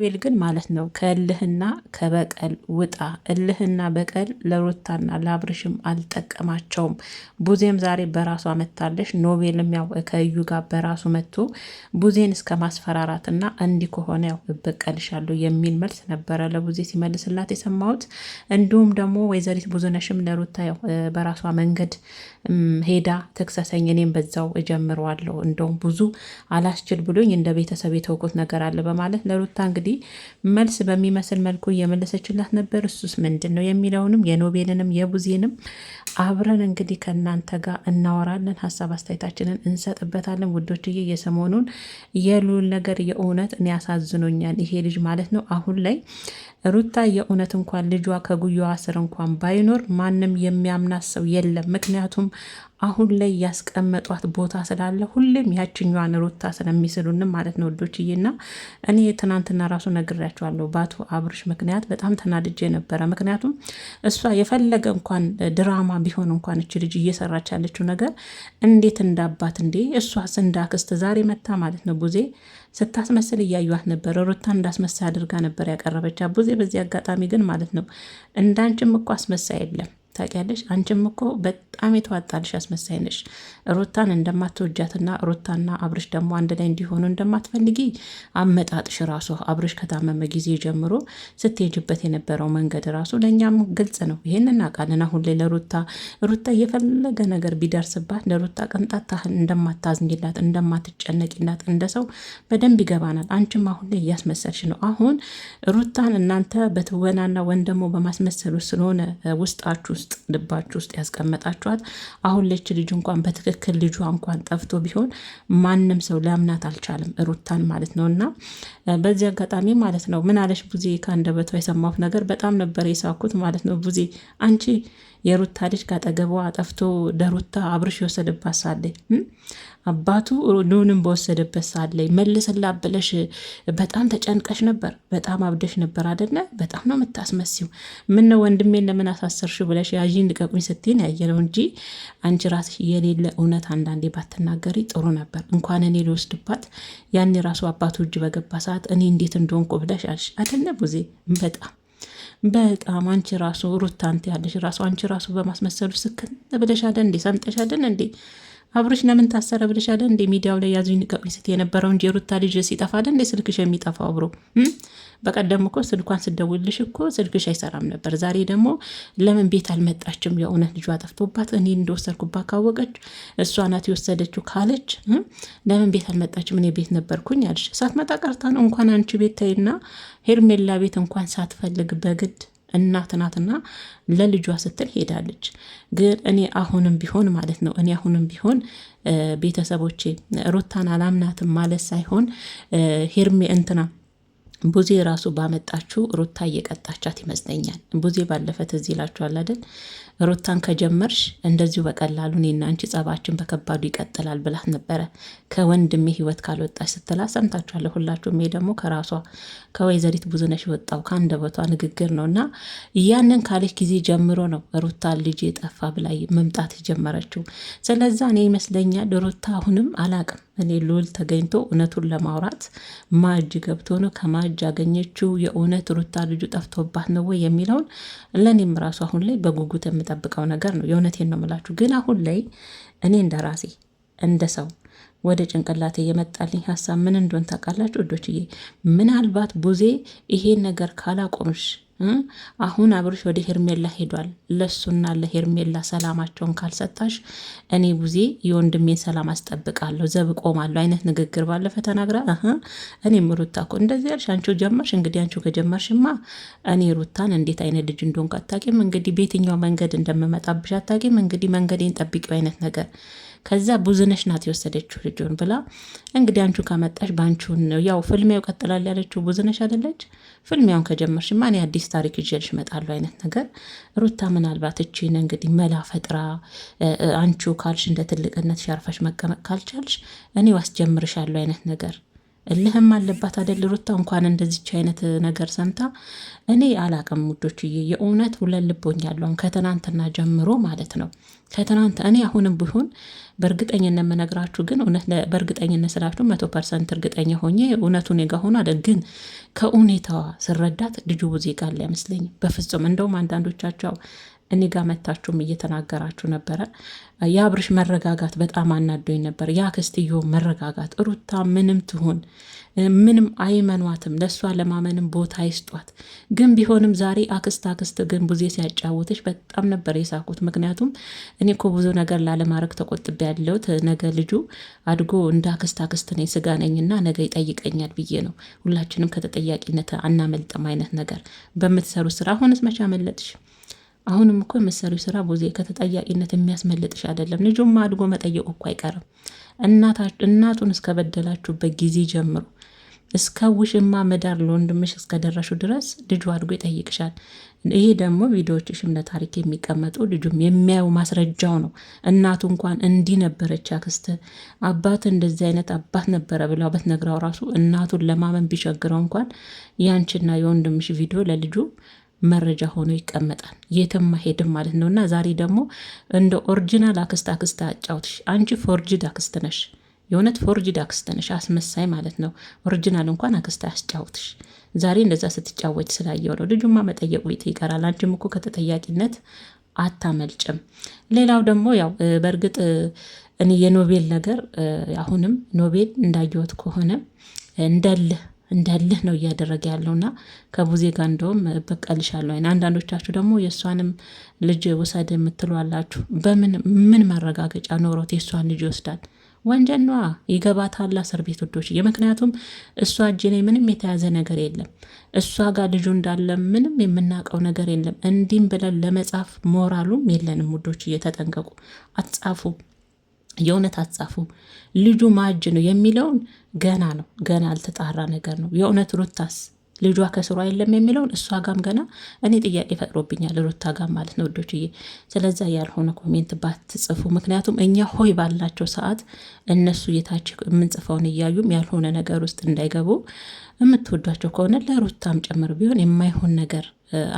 ቤል ግን ማለት ነው ከእልህና ከበቀል ውጣ። እልህና በቀል ለሩታና ለአብርሽም አልጠቀማቸውም። ቡዜም ዛሬ በራሷ መታለሽ። ኖቤልም ያው ከእዩ ጋር በራሱ መጥቶ ቡዜን እስከ ማስፈራራትና እንዲህ ከሆነ ያው እበቀልሻለሁ የሚል መልስ ነበረ ለቡዜ ሲመልስላት የሰማሁት። እንዲሁም ደግሞ ወይዘሪት ብዙነሽም ለሩታ ያው በራሷ መንገድ ሄዳ ትክሰሰኝ፣ እኔም በዛው እጀምረዋለሁ፣ እንደውም ብዙ አላስችል ብሎኝ እንደ ቤተሰብ የተውኩት ነገር አለ በማለት ለሩታ እንግዲህ መልስ በሚመስል መልኩ እየመለሰችላት ነበር። እሱስ ምንድን ነው የሚለውንም የኖቤልንም የቡዜንም አብረን እንግዲህ ከእናንተ ጋር እናወራለን፣ ሀሳብ አስተያየታችንን እንሰጥበታለን። ውዶችዬ የሰሞኑን የሉል ነገር የእውነት እኔ ያሳዝኖኛል። ይሄ ልጅ ማለት ነው አሁን ላይ ሩታ የእውነት እንኳን ልጇ ከጉያዋ ስር እንኳን ባይኖር ማንም የሚያምናት ሰው የለም። ምክንያቱም አሁን ላይ ያስቀመጧት ቦታ ስላለ ሁሌም ያችኛዋን ሩታ ስለሚስሉንም ማለት ነው ወዶችዬና እኔ ትናንትና ራሱ ነግሬያቸዋለሁ። በአቶ አብርሽ ምክንያት በጣም ተናድጄ ነበረ። ምክንያቱም እሷ የፈለገ እንኳን ድራማ ቢሆን እንኳን እች ልጅ እየሰራች ያለችው ነገር እንዴት እንዳባት እንዴ እሷስ እንዳክስት ዛሬ መታ ማለት ነው ቡዜ ስታስመስል እያዩት ነበር። ሩታን እንዳስመሳይ አድርጋ ነበር ያቀረበቻ ቡዜ። በዚህ አጋጣሚ ግን ማለት ነው እንዳንችም እኮ አስመሳይ የለም ታውቂያለሽ። አንቺም እኮ በጣም የተዋጣልሽ አስመሳይ ነሽ። ሩታን እንደማትወጃትና ሩታና አብርሽ ደግሞ አንድ ላይ እንዲሆኑ እንደማትፈልጊ አመጣጥሽ ራሱ አብርሽ ከታመመ ጊዜ ጀምሮ ስትሄጅበት የነበረው መንገድ ራሱ ለእኛም ግልጽ ነው። ይህን እናውቃለን። አሁን ላይ ሩታ እየፈለገ ነገር ቢደርስባት ለሩታ ቅንጣት ታህል እንደማታዝኝላት እንደማትጨነቂላት እንደ ሰው በደንብ ይገባናል። አንቺም አሁን ላይ እያስመሰልሽ ነው። አሁን ሩታን እናንተ በትወናና ወይም ደግሞ በማስመሰሉ ስለሆነ ውስጣችሁ ውስጥ ልባችሁ ውስጥ ያስቀመጣችኋት። አሁን ለች ልጅ እንኳን በትክክል ልጇ እንኳን ጠፍቶ ቢሆን ማንም ሰው ሊያምናት አልቻለም፣ ሩታን ማለት ነው። እና በዚህ አጋጣሚ ማለት ነው ምን አለሽ ቡዜ ከአንደበቷ የሰማሁት ነገር በጣም ነበር የሳኩት ማለት ነው። ቡዜ አንቺ የሩታ ልጅ ካጠገቧ ጠፍቶ ለሩታ አብርሽ የወሰደባት ሳለኝ አባቱ ሉንም በወሰደበት ሳለኝ መልስላ ብለሽ በጣም ተጨንቀሽ ነበር፣ በጣም አብደሽ ነበር አደለ? በጣም ነው የምታስመሲው። ምን ነው ወንድሜን ለምን አሳሰርሽ ብለሽ ያዥን ልቀቁኝ ስትይን ያየነው እንጂ አንቺ ራስሽ የሌለ እውነት አንዳንዴ ባትናገሪ ጥሩ ነበር። እንኳን እኔ ሊወስድባት ያኔ ራሱ አባቱ እጅ በገባ ሰዓት እኔ እንዴት እንደሆንኩ ብለሽ አልሽ አደለ ቡዜ? በጣም አንቺ ራሱ ሩታንት ያለሽ ራሱ አንቺ ራሱ በማስመሰሉ ስክን ብለሻለ እንዴ? ሰምጠሻለን እንዴ? አብርሽ ለምን ታሰረ ብለሻለ እንዴ? ሚዲያው ላይ ያዙኝ ልቀቁኝ ስትይ የነበረው እንጂ የሩታ ልጅ ሲጠፋ እንዴ ስልክሽ የሚጠፋው አብሮ? በቀደም እኮ ስልኳን ስደውልሽ እኮ ስልክሽ አይሰራም ነበር። ዛሬ ደግሞ ለምን ቤት አልመጣችም? የእውነት ልጇ ጠፍቶባት እኔ እንደወሰድኩባት ካወቀች እሷ ናት የወሰደችው ካለች ለምን ቤት አልመጣችም? እኔ ቤት ነበርኩኝ አልሽ። ሳትመጣ ቀርታ ነው። እንኳን አንቺ ቤት ተይና ሄርሜላ ቤት እንኳን ሳትፈልግ በግድ እናት ናትና ለልጇ ስትል ሄዳለች። ግን እኔ አሁንም ቢሆን ማለት ነው ቤተሰቦቼ ሩታን አላምናትም ማለት ሳይሆን ሄርሜ እንትና ቡዜ ራሱ ባመጣችው ሩታ እየቀጣቻት ይመስለኛል። ቡዜ ባለፈ ትዝ ይላችኋል አይደል? ሩታን ከጀመርሽ እንደዚሁ በቀላሉ እኔና አንቺ ጸባችን በከባዱ ይቀጥላል ብላት ነበረ። ከወንድሜ ህይወት ካልወጣች ስትላ ሰምታችኋለሁ ሁላችሁም። ይሄ ደግሞ ከራሷ ከወይዘሪት ብዙነሽ የወጣው ከአንደበቷ ንግግር ነው። እና ያንን ካለች ጊዜ ጀምሮ ነው ሩታ ልጅ የጠፋ ብላ መምጣት የጀመረችው። ስለዛ እኔ ይመስለኛል ሩታ አሁንም አላቅም እኔ ሉል ተገኝቶ እውነቱን ለማውራት ማጅ ገብቶ ነው ከማጅ ያገኘችው የእውነት ሩታ ልጁ ጠፍቶባት ነው ወይ የሚለውን ለእኔም ራሱ አሁን ላይ በጉጉት የምጠብቀው ነገር ነው። የእውነቴን ነው የምላችሁ። ግን አሁን ላይ እኔ እንደ ራሴ እንደ ሰው ወደ ጭንቅላቴ የመጣልኝ ሀሳብ ምን እንደሆን ታውቃላችሁ ወዶችዬ? ምናልባት ቡዜ ይሄን ነገር ካላቆምሽ አሁን አብርሽ ወደ ሄርሜላ ሄዷል። ለሱና ለሄርሜላ ሰላማቸውን ካልሰጣሽ እኔ ቡዜ የወንድሜን ሰላም አስጠብቃለሁ፣ ዘብ ቆማለሁ አይነት ንግግር ባለፈ ተናግራ እኔም ሩታ እኮ እንደዚህ ያልሽ አንቺው ጀመርሽ። እንግዲህ አንቺው ከጀመርሽማ እኔ ሩታን እንዴት አይነት ልጅ እንደሆንኩ አታውቂም። እንግዲህ በየትኛው መንገድ እንደምመጣብሽ አታውቂም። እንግዲህ መንገዴን ጠብቂው አይነት ነገር ከዛ ብዙነሽ ናት የወሰደችው ልጁን ብላ እንግዲህ አንቺ ካመጣሽ ባንቺውን ነው ያው ፍልሚያው ቀጥላል ያለችው ብዙነሽ አይደለች? ፍልሚያውን ከጀመርሽማ እኔ አዲስ ታሪክ ይዤልሽ እመጣለሁ አይነት ነገር ሩታ ምናልባት እቺን እንግዲህ መላ ፈጥራ አንቺ ካልሽ እንደ ትልቅነት ሻርፈሽ መቀመጥ ካልቻልሽ እኔ ዋስጀምርሻለሁ አይነት ነገር እልህም አለባት አደል ሩታ። እንኳን እንደዚች አይነት ነገር ሰምታ እኔ አላቅም ውዶችዬ፣ የእውነት ሁለት ልቦኛለሁ ከትናንትና ጀምሮ ማለት ነው። ከትናንት እኔ አሁንም ቢሆን በእርግጠኝነት የምነግራችሁ ግን እውነት በእርግጠኝነት ስላችሁ 100% እርግጠኛ ሆኜ እውነቱን ጋ ሆኖ አይደል፣ ግን ከሁኔታዋ ስረዳት ልጁ ቡዜ ጋር አይመስለኝም በፍጹም። እንደውም አንዳንዶቻቸው እኔ ጋር መታችሁም እየተናገራችሁ ነበረ። የአብርሽ መረጋጋት በጣም አናዶኝ ነበር። የአክስትዮ መረጋጋት ሩታ ምንም ትሁን ምንም አይመኗትም፣ ለእሷ ለማመንም ቦታ ይስጧት። ግን ቢሆንም ዛሬ አክስት ግን ቡዜ ሲያጫውትሽ በጣም ነበር የሳኩት። ምክንያቱም እኔ እኮ ብዙ ነገር ላለማድረግ ተቆጥቤ ያለሁት ነገ ልጁ አድጎ እንደ አክስት ነኝ ስጋ ነኝና ነገ ይጠይቀኛል ብዬ ነው። ሁላችንም ከተጠያቂነት አናመልጥም አይነት ነገር በምትሰሩ ስራ። አሁንስ መቼ አመለጥሽ? አሁንም እኮ የምትሰሪው ስራ ቡዜ ከተጠያቂነት የሚያስመልጥሽ አይደለም። ልጁም አድጎ መጠየቁ እኮ አይቀርም። እናቱን እስከበደላችሁበት ጊዜ ጀምሮ እስከ ውሽማ መዳር ለወንድምሽ እስከደረሹ ድረስ ልጁ አድጎ ይጠይቅሻል። ይሄ ደግሞ ቪዲዮዎችሽም ለታሪክ የሚቀመጡ ልጁም የሚያዩ ማስረጃው ነው። እናቱ እንኳን እንዲህ ነበረች አክስት፣ አባት እንደዚህ አይነት አባት ነበረ ብላ በትነግራው ራሱ እናቱን ለማመን ቢቸግረው እንኳን ያንቺና የወንድምሽ ቪዲዮ ለልጁ መረጃ ሆኖ ይቀመጣል። የትም ሄድም ማለት ነው። እና ዛሬ ደግሞ እንደ ኦሪጂናል አክስት አጫውትሽ። አንቺ ፎርጅድ አክስት ነሽ፣ የእውነት ፎርጅድ አክስት ነሽ፣ አስመሳይ ማለት ነው። ኦሪጂናል እንኳን አክስት አያስጫውትሽ። ዛሬ እንደዛ ስትጫወች ስላየው ነው። ልጁማ መጠየቁ ይቀራል። አንቺም እኮ ከተጠያቂነት አታመልጭም። ሌላው ደግሞ ያው በእርግጥ እኔ የኖቤል ነገር አሁንም ኖቤል እንዳየወት ከሆነ እንዳልህ ነው እያደረገ ያለውና ከቡዜ ጋር እንደውም በቀልሻለሁ። አንዳንዶቻችሁ ደግሞ የእሷንም ልጅ ውሰድ የምትሉ አላችሁ። ምን ማረጋገጫ ኖሮት የእሷን ልጅ ይወስዳል? ወንጀል ነዋ፣ ይገባታል እስር ቤት ውዶች። ምክንያቱም እሷ እጅ ላይ ምንም የተያዘ ነገር የለም። እሷ ጋር ልጁ እንዳለ ምንም የምናውቀው ነገር የለም። እንዲህም ብለን ለመጻፍ ሞራሉም የለንም ውዶች። እየተጠንቀቁ አትጻፉ፣ የእውነት አትጻፉ። ልጁ ማጅ ነው የሚለውን ገና አልተጣራ ነገር ነው። የእውነት ሩታስ ልጇ ከስሯ የለም የሚለውን እሷ ጋም ገና እኔ ጥያቄ ፈጥሮብኛል፣ ሩታ ጋም ማለት ነው ውዶችዬ። ስለዛ ያልሆነ ኮሜንት ባትጽፉ። ምክንያቱም እኛ ሆይ ባላቸው ሰዓት እነሱ የታች የምንጽፈውን እያዩም ያልሆነ ነገር ውስጥ እንዳይገቡ የምትወዷቸው ከሆነ ለሩታም ጨምር ቢሆን የማይሆን ነገር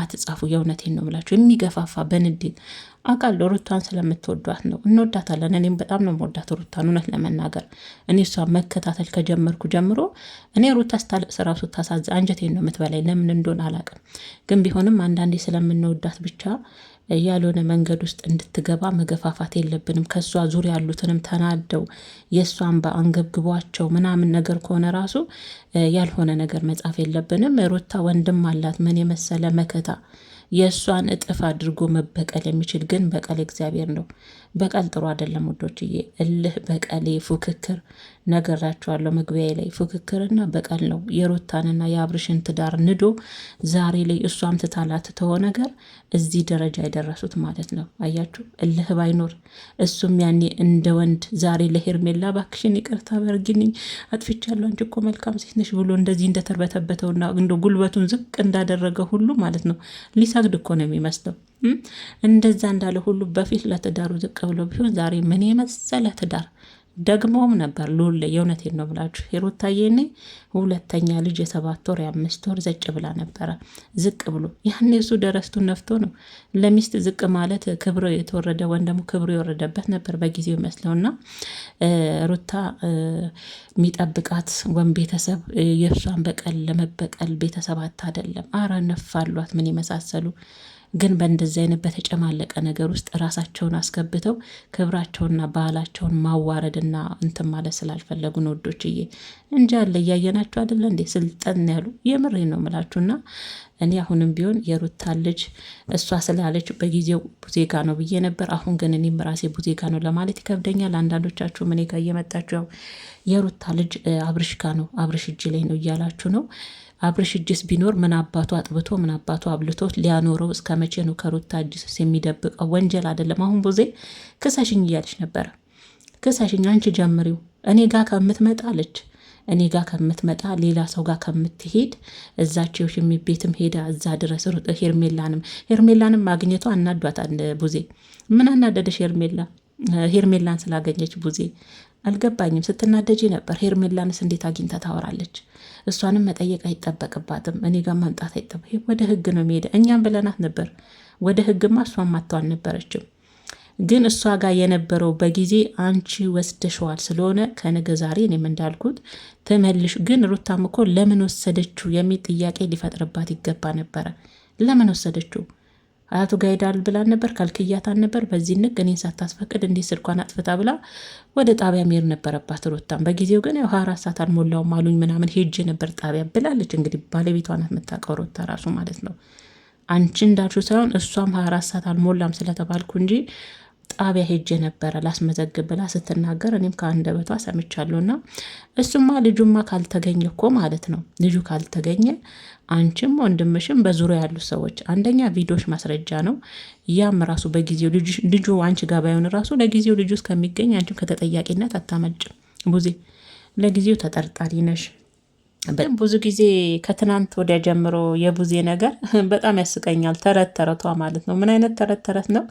አትጻፉ። የእውነቴን ነው የምላችሁ። የሚገፋፋ በንዴት አውቃለሁ። ሩታን ስለምትወዷት ነው። እንወዳታለን። እኔም በጣም ነው የምወዳት ሩታን። እውነት ለመናገር እኔ እሷ መከታተል ከጀመርኩ ጀምሮ እኔ ሩታ ስታለቅስ ራሱ ታሳዝ አንጀቴን ነው የምትበላይ። ለምን እንደሆነ አላውቅም። ግን ቢሆንም አንዳንዴ ስለምንወዳት ብቻ ያልሆነ መንገድ ውስጥ እንድትገባ መገፋፋት የለብንም። ከእሷ ዙሪያ ያሉትንም ተናደው የእሷን በአንገብግቧቸው ምናምን ነገር ከሆነ ራሱ ያልሆነ ነገር መጻፍ የለብንም። ሩታ ወንድም አላት፣ ምን የመሰለ መከታ፣ የእሷን እጥፍ አድርጎ መበቀል የሚችል ግን በቀል እግዚአብሔር ነው። በቀል ጥሩ አይደለም ውዶችዬ። እልህ፣ በቀል፣ ፉክክር ነገራቸዋለሁ መግቢያ ላይ ፉክክርና በቀል ነው የሩታንና የአብርሽን ትዳር ንዶ ዛሬ ላይ እሷም ትታላት ተወ ነገር እዚህ ደረጃ የደረሱት ማለት ነው። አያችሁ፣ እልህ ባይኖር እሱም ያኔ እንደ ወንድ ዛሬ ለሄርሜላ ባክሽን ይቅርታ በርግኝኝ አጥፍቻለሁ፣ አንቺ እኮ መልካም ሴት ነሽ ብሎ እንደዚህ እንደተርበተበተውና እንደ ጉልበቱን ዝቅ እንዳደረገ ሁሉ ማለት ነው ሊሰግድ እኮ ነው የሚመስለው። እንደዛ እንዳለ ሁሉ በፊት ለትዳሩ ዝቅ ብሎ ቢሆን ዛሬ ምን የመሰለ ትዳር ደግሞም ነበር። ሉል የእውነቴን ነው ብላችሁ ሄሮታዬ ሁለተኛ ልጅ የ7 ወር የ5 ወር ዘጭ ብላ ነበረ ዝቅ ብሎ። ያኔ እሱ ደረስቱን ነፍቶ ነው ለሚስት ዝቅ ማለት ክብሮ የተወረደ ወይም ደግሞ ክብሮ የወረደበት ነበር በጊዜው ይመስለውና ሩታ የሚጠብቃት ወን ቤተሰብ የእሷን በቀል ለመበቀል ቤተሰብ አይደለም። አረ ነፋሏት ምን የመሳሰሉ ግን በእንደዚህ አይነት በተጨማለቀ ነገር ውስጥ ራሳቸውን አስገብተው ክብራቸውና ባህላቸውን ማዋረድና እንትን ማለት ስላልፈለጉ ነው ወዶችዬ እንጂ አለ እያየናቸው አይደለ እንዴ ስልጠን ያሉ። የምሬ ነው ምላችሁና እኔ አሁንም ቢሆን የሩታ ልጅ እሷ ስላለች በጊዜው ቡዜጋ ነው ብዬ ነበር። አሁን ግን እኔም ራሴ ቡዜጋ ነው ለማለት ይከብደኛል። አንዳንዶቻችሁ ምን ጋር እየመጣችሁ ያው የሩታ ልጅ አብርሽ ጋ ነው አብርሽ እጅ ላይ ነው እያላችሁ ነው። አብርሽ እጅስ ቢኖር ምን አባቱ አጥብቶ ምን አባቱ አብልቶ ሊያኖረው? እስከ መቼ ነው ከሩታ እጅስ የሚደብቀው? ወንጀል አይደለም? አሁን ቡዜ ክሰሽኝ እያለች ነበረ። ክሰሽኝ፣ አንቺ ጀምሪው። እኔ ጋር ከምትመጣ አለች እኔ ጋር ከምትመጣ ሌላ ሰው ጋር ከምትሄድ እዛቸው ሽሚ ቤትም ሄዳ እዛ ድረስ ሩጥ። ሄርሜላንም ማግኘቷ አናዷታል ቡዜ። ምን አናደደሽ ሄርሜላን ስላገኘች ቡዜ? አልገባኝም። ስትናደጂ ነበር። ሄርሜላንስ እንዴት አግኝታ ታወራለች? እሷንም መጠየቅ አይጠበቅባትም። እኔ ጋር ማምጣት አይጠበቅ። ወደ ህግ ነው የሚሄደ። እኛም ብለናት ነበር ወደ ህግማ። እሷን ማተው አልነበረችም። ግን እሷ ጋር የነበረው በጊዜ አንቺ ወስደሸዋል ስለሆነ ከነገ ዛሬ እኔም እንዳልኩት ትመልሽ። ግን ሩታም እኮ ለምን ወሰደችው የሚል ጥያቄ ሊፈጥርባት ይገባ ነበረ። ለምን ወሰደችው? አያቱ ጋር ሄዳል ብላን ነበር፣ ካልክያታን ነበር። በዚህ ንግ እኔን ሳታስፈቅድ እንዴት ስልኳን አጥፍታ ብላ ወደ ጣቢያ መሄድ ነበረባት ሩታም። በጊዜው ግን ያው 24 ሰዓት አልሞላውም አሉኝ ምናምን ሄጄ ነበር ጣቢያ ብላለች። እንግዲህ ባለቤቷ ናት የምታውቀው ሩታ ራሱ ማለት ነው። አንቺ እንዳልሽው ሳይሆን እሷም 24 ሰዓት አልሞላም ስለተባልኩ እንጂ ጣቢያ ሄጄ ነበረ ላስመዘግብ ብላ ስትናገር እኔም ከአንደበቷ ሰምቻለሁና እሱማ ልጁማ ካልተገኘ እኮ ማለት ነው ልጁ ካልተገኘ አንቺም ወንድምሽም በዙሪያ ያሉ ሰዎች አንደኛ ቪዲዮሽ ማስረጃ ነው። ያም ራሱ በጊዜው ልጁ አንቺ ጋር ባይሆን ራሱ ለጊዜው ልጁ እስከሚገኝ አንቺም ከተጠያቂነት አታመልጭም። ቡዜ ለጊዜው ተጠርጣሪ ነሽ። ብዙ ጊዜ ከትናንት ወዲያ ጀምሮ የቡዜ ነገር በጣም ያስቀኛል። ተረት ተረቷ ማለት ነው። ምን አይነት ተረት ተረት ነው?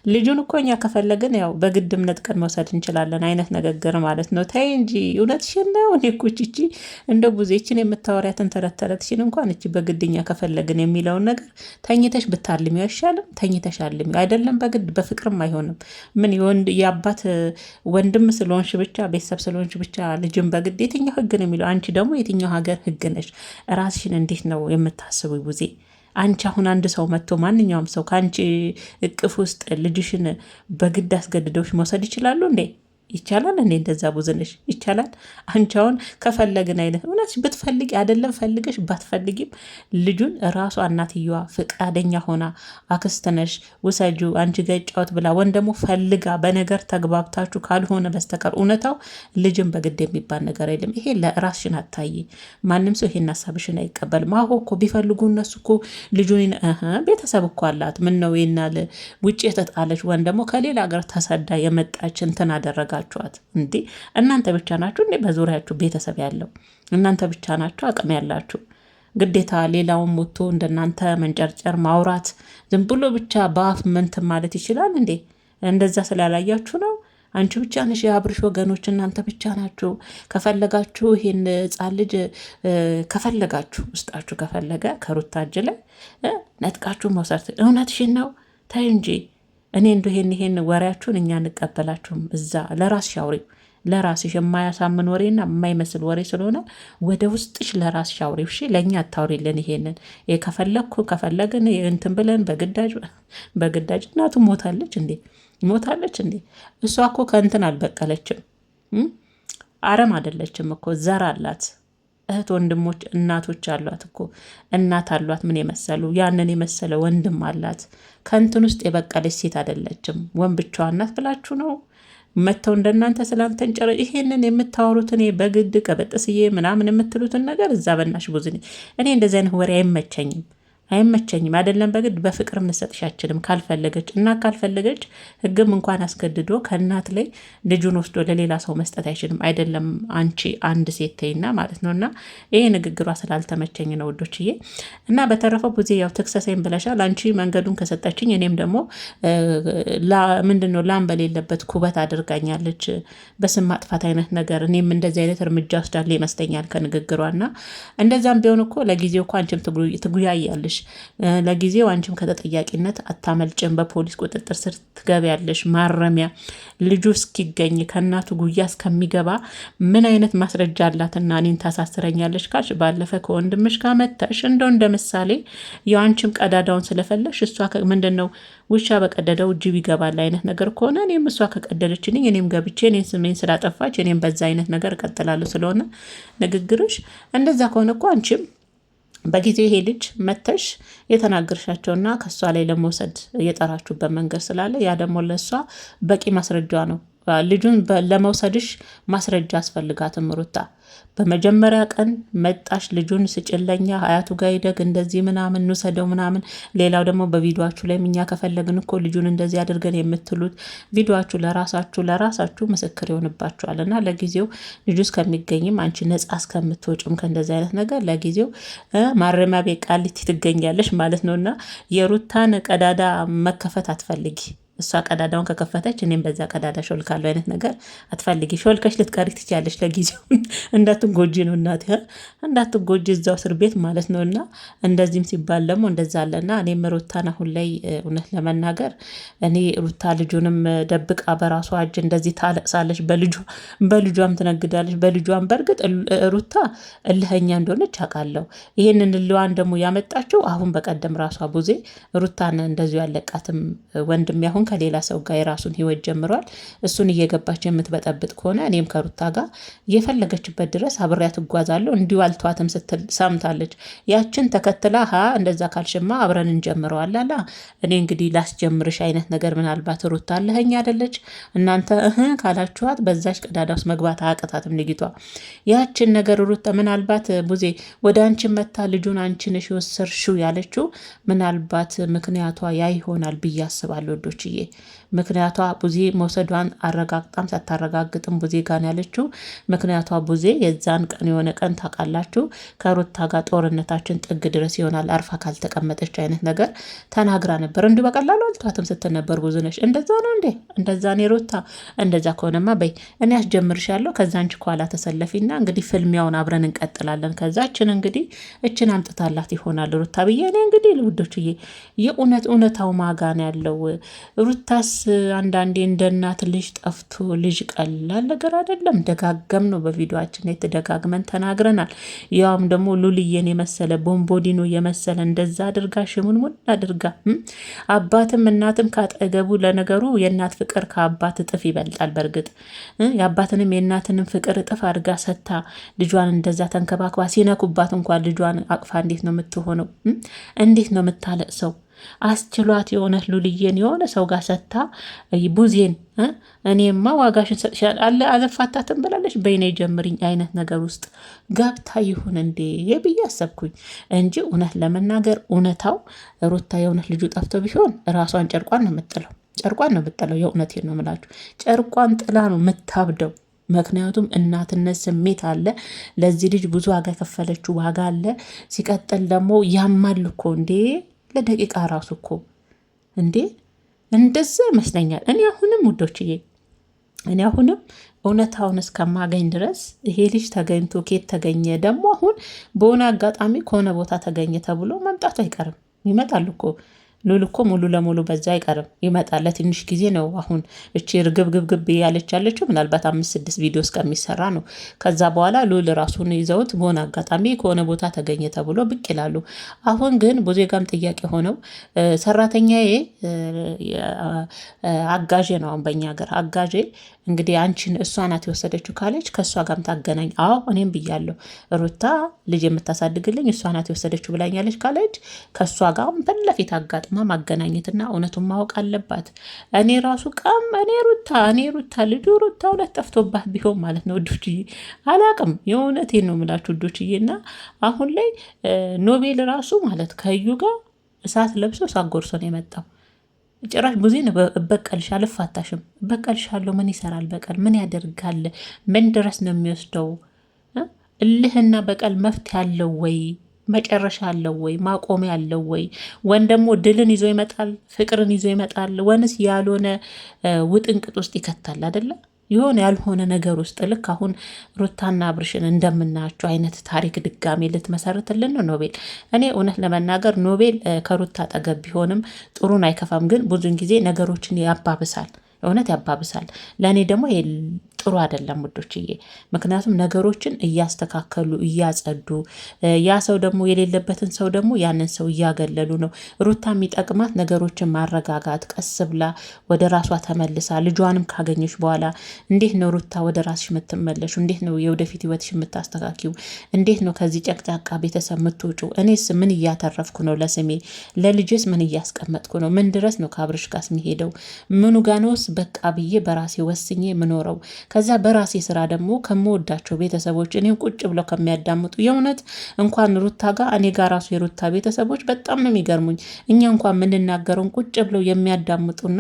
ልጁን እኮ እኛ ከፈለግን ያው በግድም ነጥቀን መውሰድ እንችላለን አይነት ንግግር ማለት ነው። ታይ እንጂ እውነትሽን ነው። እኔ እኮ እቺ እንደ ቡዜችን የምታወሪያትን ተረት ተረትሽን እንኳን እቺ በግድኛ ከፈለግን የሚለውን ነገር ተኝተሽ ብታልሚው አይሻልም? ተኝተሽ አልሚው አይደለም በግድ በፍቅርም አይሆንም። ምን የአባት ወንድም ስለሆንሽ ብቻ ቤተሰብ ስለሆንሽ ብቻ ልጅን በግድ የትኛው ህግ ነው የሚለው? አንቺ ደግሞ የትኛው ሀገር ህግ ነሽ? ራስሽን እንዴት ነው የምታስቡ ቡዜ? አንቺ አሁን አንድ ሰው መጥቶ ማንኛውም ሰው ከአንቺ እቅፍ ውስጥ ልጅሽን በግድ አስገድደውሽ መውሰድ ይችላሉ እንዴ? ይቻላል እንዴ? እንደዛ ቡዝንሽ ይቻላል? አንቺ አሁን ከፈለግን አይነት እውነት ብትፈልጊ አይደለም ፈልገሽ ባትፈልጊም ልጁን ራሷ እናትየዋ ፍቃደኛ ሆና አክስትነሽ ውሰጁ አንቺ ጋር ይጫወት ብላ ወን ደግሞ ፈልጋ በነገር ተግባብታችሁ ካልሆነ በስተቀር እውነታው ልጅን በግድ የሚባል ነገር የለም። ይሄ ለራስሽን አታይ። ማንም ሰው ይሄን ሀሳብሽን አይቀበልም። አሁ እኮ ቢፈልጉ እነሱ እኮ ልጁን ቤተሰብ እኮ አላት። ምን ነው ይናል ውጭ የተጣለች ወን ደግሞ ከሌላ ሀገር ተሰዳ የመጣች እንትን አደረጋ እንዴ? እናንተ ብቻ ናችሁ እንዴ በዙሪያችሁ ቤተሰብ ያለው? እናንተ ብቻ ናችሁ አቅም ያላችሁ? ግዴታ ሌላውን ሞቶ እንደናንተ መንጨርጨር ማውራት ዝም ብሎ ብቻ በአፍ መንትን ማለት ይችላል እንዴ? እንደዛ ስላላያችሁ ነው። አንቺ ብቻ ነሽ የአብርሽ ወገኖች እናንተ ብቻ ናችሁ። ከፈለጋችሁ ይሄን ሕፃን ልጅ ከፈለጋችሁ ውስጣችሁ ከፈለገ ከሩታ እጅ ላይ ነጥቃችሁ መውሰድ እውነትሽን ነው። ታይ እንጂ እኔ እንዶ ይሄን ወሬያችሁን እኛ እንቀበላችሁም። እዛ ለራስሽ አውሪው። ለራስሽ የማያሳምን ወሬና የማይመስል ወሬ ስለሆነ ወደ ውስጥሽ ለራስሽ አውሪው። እሺ ለእኛ አታውሪልን። ይሄንን ከፈለግን እንትን ብለን በግዳጅ እናቱ ሞታለች እንዴ? እሷ እኮ ከእንትን አልበቀለችም። አረም አይደለችም እኮ ዘር አላት። እህት ወንድሞች እናቶች አሏት እኮ እናት አሏት። ምን የመሰሉ ያንን የመሰለ ወንድም አላት። ከእንትን ውስጥ የበቀለች ሴት አይደለችም። ወን ብቻዋ እናት ብላችሁ ነው መተው እንደናንተ ስላልተንጨረ ይሄንን የምታወሩትን በግድ ቀበጥስዬ ምናምን የምትሉትን ነገር እዛ በናሽ ቡዝኔ እኔ እንደዚህ አይነት ወሬ አይመቸኝም። አይደለም በግድ በፍቅር ምንሰጥሻችንም ካልፈለገች ህግም እንኳን አስገድዶ ከእናት ላይ ልጁን ወስዶ ለሌላ ሰው መስጠት አይችልም። አይደለም አንቺ አንድ ሴት ተይና ማለት ነው። እና ይሄ ንግግሯ ስላልተመቸኝ ነው ውዶችዬ። እና በተረፈው ቡዜ ያው ትክሰሰኝ ብለሻል። አንቺ መንገዱን ከሰጠችኝ እኔም ደግሞ ምንድነው ላም በሌለበት ኩበት አድርጋኛለች በስም ማጥፋት አይነት ነገር። እኔም እንደዚህ አይነት እርምጃ ወስዳለ ይመስለኛል ከንግግሯና እንደዛም ቢሆን እኮ ለጊዜው እኮ አንቺም ትጉያያለሽ። ለጊዜው አንቺም ከተጠያቂነት አታመልጭም። በፖሊስ ቁጥጥር ስር ትገቢያለሽ። ማረሚያ ልጁ እስኪገኝ ከእናቱ ጉያ እስከሚገባ ምን አይነት ማስረጃ አላትና እኔን ታሳስረኛለሽ ካልሽ ባለፈ ከወንድምሽ ጋር መተሽ እንደው እንደ ምሳሌ ያው አንቺም ቀዳዳውን ስለፈለሽ እሷ ምንድነው ውሻ በቀደደው ጅብ ይገባል አይነት ነገር ከሆነ እኔም እሷ ከቀደደችኝ እኔም ገብቼ እኔን ስሜን ስላጠፋች እኔም በዛ አይነት ነገር እቀጥላለሁ። ስለሆነ ንግግርሽ እንደዛ ከሆነ እኮ አንቺም በጊዜው ይሄ ልጅ መተሽ የተናገርሻቸውና ከሷ ላይ ለመውሰድ የጠራችሁበት መንገድ ስላለ ያ ደግሞ ለሷ በቂ ማስረጃ ነው። ልጁን ለመውሰድሽ ማስረጃ አስፈልጋትም ሩታ። በመጀመሪያ ቀን መጣሽ ልጁን ስጭለኛ አያቱ ጋር ይደግ እንደዚህ ምናምን እንውሰደው ምናምን። ሌላው ደግሞ በቪዲዮአችሁ ላይ እኛ ከፈለግን እኮ ልጁን እንደዚህ አድርገን የምትሉት ቪዲዮአችሁ ለራሳችሁ ምስክር ይሆንባችኋል። እና ለጊዜው ልጁ እስከሚገኝም አንቺ ነጻ እስከምትወጭም ከእንደዚህ አይነት ነገር ለጊዜው ማረሚያ ቤት ቃሊቲ ትገኛለሽ ማለት ነው። እና የሩታን ቀዳዳ መከፈት አትፈልጊ። እሷ ቀዳዳውን ከከፈተች እኔም በዛ ቀዳዳ ሾልካለሁ አይነት ነገር አትፈልጊ። ሾልከሽ ልትቀሪ ትችያለሽ። ለጊዜው እንዳትጎጂ ነው እናቴ፣ እንዳትጎጂ እዛው እስር ቤት ማለት ነው። እና እንደዚህም ሲባል ደግሞ እንደዛ አለና እኔም ሩታን አሁን ላይ እውነት ለመናገር እኔ ሩታ ልጁንም ደብቃ በራሷ እጅ እንደዚህ ታለቅሳለች፣ በልጇም ትነግዳለች። በልጇም በእርግጥ ሩታ እልኸኛ እንደሆነች አውቃለሁ። ይህንን እልዋን ደግሞ ያመጣችው አሁን በቀደም ራሷ ቡዜ ሩታን እንደዚሁ ያለቃትም ወንድም ያሁን ከሌላ ሰው ጋር የራሱን ህይወት ጀምሯል። እሱን እየገባች የምትበጠብጥ ከሆነ እኔም ከሩታ ጋር እየፈለገችበት ድረስ አብሬያት እጓዛለሁ እንዲሁ አልተዋትም ስትል ሰምታለች። ያችን ተከትላ እንደዛ ካልሽማ አብረን እንጀምረዋል አላ። እኔ እንግዲህ ላስጀምርሽ አይነት ነገር ምናልባት ሩታ አለኸኝ አይደለች እናንተ ካላችኋት በዛች ቀዳዳ ውስጥ መግባት አያቅታትም ልጅቷ። ያችን ነገር ሩታ ምናልባት ቡዜ ወደ አንቺ መታ ልጁን አንቺ ነሽ የወሰድሽው ያለችው ምናልባት ምክንያቷ ያ ይሆናል ብዬ አስባለሁ ወዶችዬ። ምክንያቷ ቡዜ መውሰዷን አረጋግጣም ሳታረጋግጥም ቡዜ ጋር ያለችው ምክንያቷ ቡዜ የዛን ቀን የሆነ ቀን ታውቃላችሁ ከሩታ ጋር ጦርነታችን ጥግ ድረስ ይሆናል አርፋ ካልተቀመጠች አይነት ነገር ተናግራ ነበር። እንዲሁ በቀላሉ አልተዋትም ስትል ነበር ብዙነሽ። እንደዛ ነው እንዴ? እንደዛ ነው ሩታ። እንደዛ ከሆነማ በይ እኔ አስጀምርሻለሁ፣ ከዛ አንቺ ኋላ ተሰለፊና እንግዲህ ፍልሚያውን አብረን እንቀጥላለን። ከዛችን እንግዲህ እችን አምጥታላት ይሆናል ሩታ ብዬ እኔ እንግዲህ ልውዶችዬ እውነታው ማጋን ያለው ሩታስ አንዳንዴ እንደ እናት ልጅ ጠፍቶ ልጅ ቀላል ነገር አይደለም። ደጋገም ነው በቪዲዮችን የተደጋግመን ተናግረናል። ያውም ደግሞ ሉልዬን የመሰለ ቦምቦዲኖ የመሰለ እንደዛ አድርጋ ሽሙንሙን አድርጋ አባትም እናትም ካጠገቡ። ለነገሩ የእናት ፍቅር ከአባት እጥፍ ይበልጣል። በእርግጥ የአባትንም የእናትንም ፍቅር እጥፍ አድርጋ ሰታ ልጇን እንደዛ ተንከባክባ ሲነኩባት እንኳን ልጇን አቅፋ እንዴት ነው የምትሆነው? እንዴት ነው የምታለቅሰው? አስችሏት የሆነ ሉልዬን የሆነ ሰው ጋር ሰታ ቡዜን እኔማ ዋጋሽን ሰጥሻል አለፋታትም ብላለች። በይኔ ጀምሪኝ አይነት ነገር ውስጥ ገብታ ይሁን እንዴ ብዬ አሰብኩኝ እንጂ እውነት ለመናገር እውነታው ሩታ የእውነት ልጁ ጠፍቶ ቢሆን ራሷን ጨርቋን ነው የምጥለው። የእውነቴን ነው የምላችሁ፣ ጨርቋን ጥላ ነው የምታብደው። ምክንያቱም እናትነት ስሜት አለ። ለዚህ ልጅ ብዙ ዋጋ የከፈለችው ዋጋ አለ። ሲቀጥል ደግሞ ያማል እኮ እንዴ ለደቂቃ ራሱ እኮ እንዴ እንደዛ ይመስለኛል። እኔ አሁንም ውዶችዬ እውነታውን እስከማገኝ ድረስ ይሄ ልጅ ተገኝቶ ኬት ተገኘ ደግሞ አሁን በሆነ አጋጣሚ ከሆነ ቦታ ተገኘ ተብሎ መምጣቱ አይቀርም። ይመጣል እኮ ሉል እኮ ሙሉ ለሙሉ በዛ አይቀርም፣ ይመጣል። ለትንሽ ጊዜ ነው አሁን እቺ ርግብግብግብ ያለችው ምናልባት 5-6 ቪዲዮ እስከሚሰራ ነው። ከዛ በኋላ ሉል ራሱን ይዘውት በሆነ አጋጣሚ ከሆነ ቦታ ተገኘ ተብሎ ብቅ ይላሉ። አሁን ግን ቡዜጋም ጥያቄ ሆነው ሰራተኛዬ አጋዤ ነው። አሁን በእኛ ሀገር አጋዤ እንግዲህ አንቺን እሷ ናት የወሰደችው ካለች ከእሷ ጋርም ታገናኝ። አዎ እኔም ብያለሁ ሩታ ልጅ የምታሳድግልኝ እሷ ናት የወሰደችው ብላኛለች ካለች ከእሷ ጋር ፊት ለፊት አጋጥማ ማገናኘትና እውነቱን ማወቅ አለባት። እኔ ራሱ ሩታ ልጁ ሩታ ሁለት ጠፍቶባት ቢሆን ማለት ነው ውዶችዬ፣ አላቅም። የእውነቴን ነው የምላችሁ ውዶችዬ። እና አሁን ላይ ኖቤል ራሱ ማለት ከዩ ጋር እሳት ለብሶ እሳት ጎርሶ ነው የመጣው። ጭራሽ ቡዜን እበቀልሽ አልፋታሽም፣ እበቀልሻለሁ። ምን ይሰራል በቀል? ምን ያደርጋል? ምን ድረስ ነው የሚወስደው? እልህና በቀል መፍትሄ አለው ወይ? መጨረሻ አለው ወይ? ማቆሚያ አለው ወይ? ወን ደግሞ ድልን ይዞ ይመጣል፣ ፍቅርን ይዞ ይመጣል፣ ወንስ ያልሆነ ውጥንቅጥ ውስጥ ይከታል? አይደለም የሆነ ያልሆነ ነገር ውስጥ ልክ አሁን ሩታና አብርሽን እንደምናያቸው አይነት ታሪክ ድጋሜ ልትመሰርትልን ነው ኖቤል። እኔ እውነት ለመናገር ኖቤል ከሩታ አጠገብ ቢሆንም ጥሩን አይከፋም፣ ግን ብዙን ጊዜ ነገሮችን ያባብሳል፣ እውነት ያባብሳል። ለእኔ ደግሞ ጥሩ አይደለም ውዶችዬ። ምክንያቱም ነገሮችን እያስተካከሉ እያጸዱ፣ ያ ሰው ደግሞ የሌለበትን ሰው ደግሞ ያንን ሰው እያገለሉ ነው። ሩታ የሚጠቅማት ነገሮችን ማረጋጋት፣ ቀስ ብላ ወደ ራሷ ተመልሳ ልጇንም ካገኘች በኋላ እንዴት ነው ሩታ ወደ ራስሽ የምትመለሹ? እንዴት ነው የወደፊት ህይወትሽ የምታስተካኪው? እንዴት ነው ከዚህ ጨቅጫቃ ቤተሰብ የምትወጪው? እኔስ ምን እያተረፍኩ ነው? ለስሜ ለልጅስ ምን እያስቀመጥኩ ነው? ምን ድረስ ነው ከአብርሽ ጋር የሚሄደው? ምኑ ጋ ነውስ በቃ ብዬ በራሴ ወስኜ ምኖረው? ከዛ በራሴ ስራ ደግሞ ከምወዳቸው ቤተሰቦች እኔም ቁጭ ብለው ከሚያዳምጡ የእውነት እንኳን ሩታ ጋር እኔ ጋር ራሱ የሩታ ቤተሰቦች በጣም ነው የሚገርሙኝ። እኛ እንኳን የምንናገረውን ቁጭ ብለው የሚያዳምጡና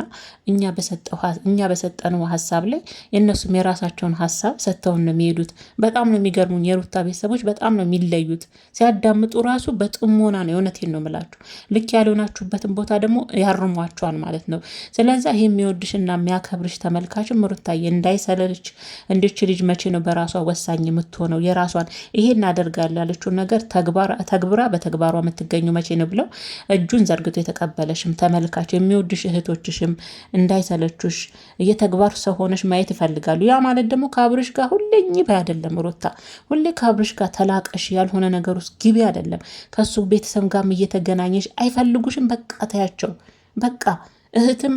እኛ በሰጠነው ሀሳብ ላይ የእነሱም የራሳቸውን ሀሳብ ሰጥተውን ነው የሚሄዱት። በጣም ነው የሚገርሙኝ። የሩታ ቤተሰቦች በጣም ነው የሚለዩት። ሲያዳምጡ ራሱ በጥሞና ነው። የእውነቴን ነው የምላችሁ። ልክ ያልሆናችሁበትን ቦታ ደግሞ ያርሟቸዋል ማለት ነው። ስለዚ ይህ የሚወድሽና የሚያከብርሽ ተመልካችም ሩታዬ እንዳይሰለልች፣ እንድች ልጅ መቼ ነው በራሷ ወሳኝ የምትሆነው የራሷን ይሄን አደርጋለሁ ያለችውን ነገር ተግብራ በተግባሯ የምትገኙ መቼ ነው ብለው እጁን ዘርግቶ የተቀበለሽም ተመልካች የሚወድሽ እህቶችሽም እንዳይሰለቹሽ የተግባር ሰው ሆነሽ ማየት ይፈልጋሉ። ያ ማለት ደግሞ ከአብርሽ ጋር ሁሌ ኝበይ አይደለም ሩታ፣ ሁሌ ከአብርሽ ጋር ተላቀሽ ያልሆነ ነገር ውስጥ ግቢ አይደለም። ከሱ ቤተሰብ ጋርም እየተገናኘሽ አይፈልጉሽም። በቃ ታያቸው። በቃ እህትም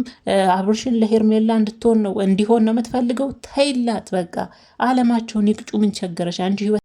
አብርሽን ለሄርሜላ እንዲሆን ነው የምትፈልገው። ተይላት በቃ አለማቸውን ይቅጩ። ምን ቸገረሽ አንቺ?